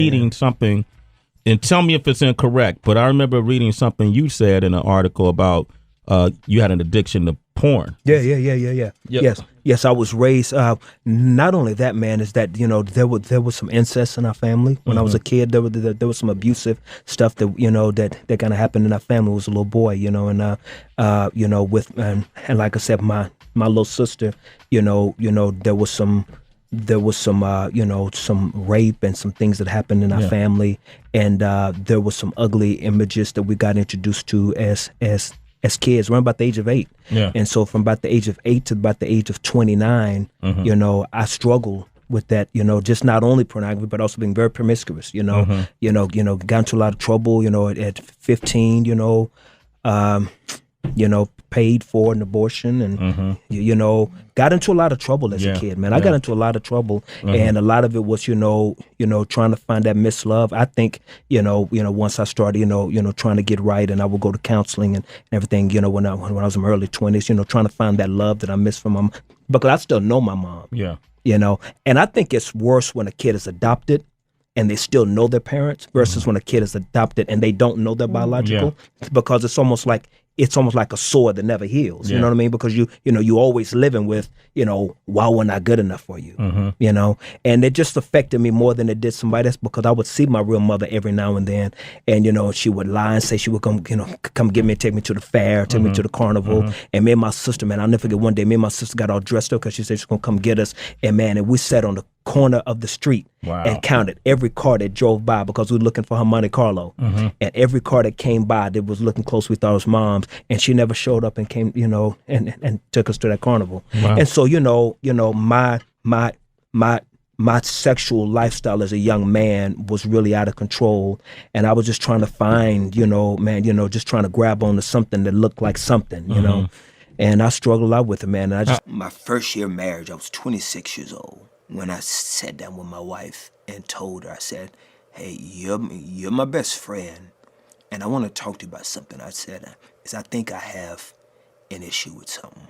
reading something, and tell me if it's incorrect, but I remember reading something you said in an article about you had an addiction to porn. Yeah. Yep. Yes. I was raised. Not only that, man, is that there was some incest in our family when I was a kid. There was some abusive stuff that that kind of happened in our family. I was a little boy, and with and like I said, my little sister, there was some some rape and some things that happened in our family, and there was some ugly images that we got introduced to as kids, around about the age of 8. Yeah. And so from about the age of 8 to about the age of 29, I struggled with that, just not only pornography, but also being very promiscuous, got into a lot of trouble, at 15, paid for an abortion and, got into a lot of trouble as a kid, man. I got into a lot of trouble, and a lot of it was, trying to find that missed love. I think, once I started, trying to get right, and I would go to counseling and everything, when I was in my early 20s, trying to find that love that I missed from my mom, because I still know my mom. Yeah. And I think it's worse when a kid is adopted and they still know their parents versus when a kid is adopted and they don't know their biological, because it's almost like a sore that never heals. You know what I mean? Because you always living with, why we're not good enough for you, and it just affected me more than it did somebody else, because I would see my real mother every now and then, and she would lie and say she would come get me, take me to the fair, take me to the carnival, and me and my sister, man, I'll never forget one day, me and my sister got all dressed up because she said she's gonna come get us, and we sat on the corner of the street and counted every car that drove by, because we were looking for her Monte Carlo, and every car that came by that was looking close, we thought it was mom's, and she never showed up and came, and took us to that carnival. And so my sexual lifestyle as a young man was really out of control, and I was just trying to find, just trying to grab onto something that looked like something, and I struggled a lot with it, man. And my first year of marriage, I was 26 years old when I sat down with my wife and told her, I said, "Hey, you're my best friend, and I want to talk to you about something." I said, I think I have an issue with something.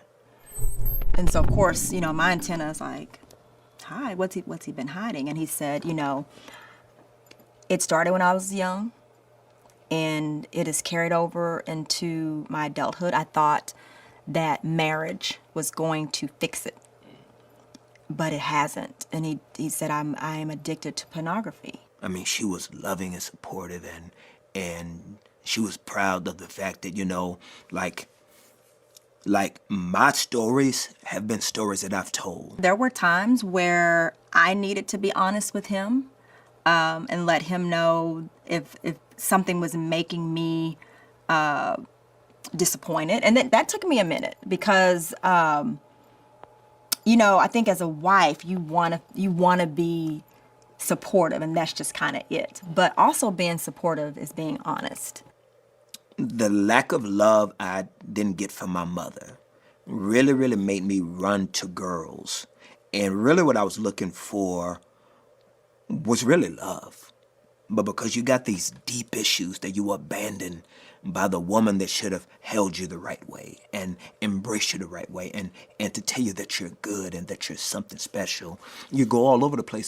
And so, of course, my antenna is like, hi, what's he been hiding? And he said, it started when I was young, and it has carried over into my adulthood. I thought that marriage was going to fix it, but it hasn't. And he said, I am addicted to pornography. I mean, she was loving and supportive, and she was proud of the fact that, like my stories have been stories that I've told. There were times where I needed to be honest with him, and let him know if something was making me disappointed. And that took me a minute, because I think as a wife, you wanna be supportive, and that's just kind of it. But also being supportive is being honest. The lack of love I didn't get from my mother really, really made me run to girls. And really what I was looking for was really love. But because you got these deep issues that you were abandoned by the woman that should have held you the right way and embraced you the right way, and to tell you that you're good and that you're something special, you go all over the place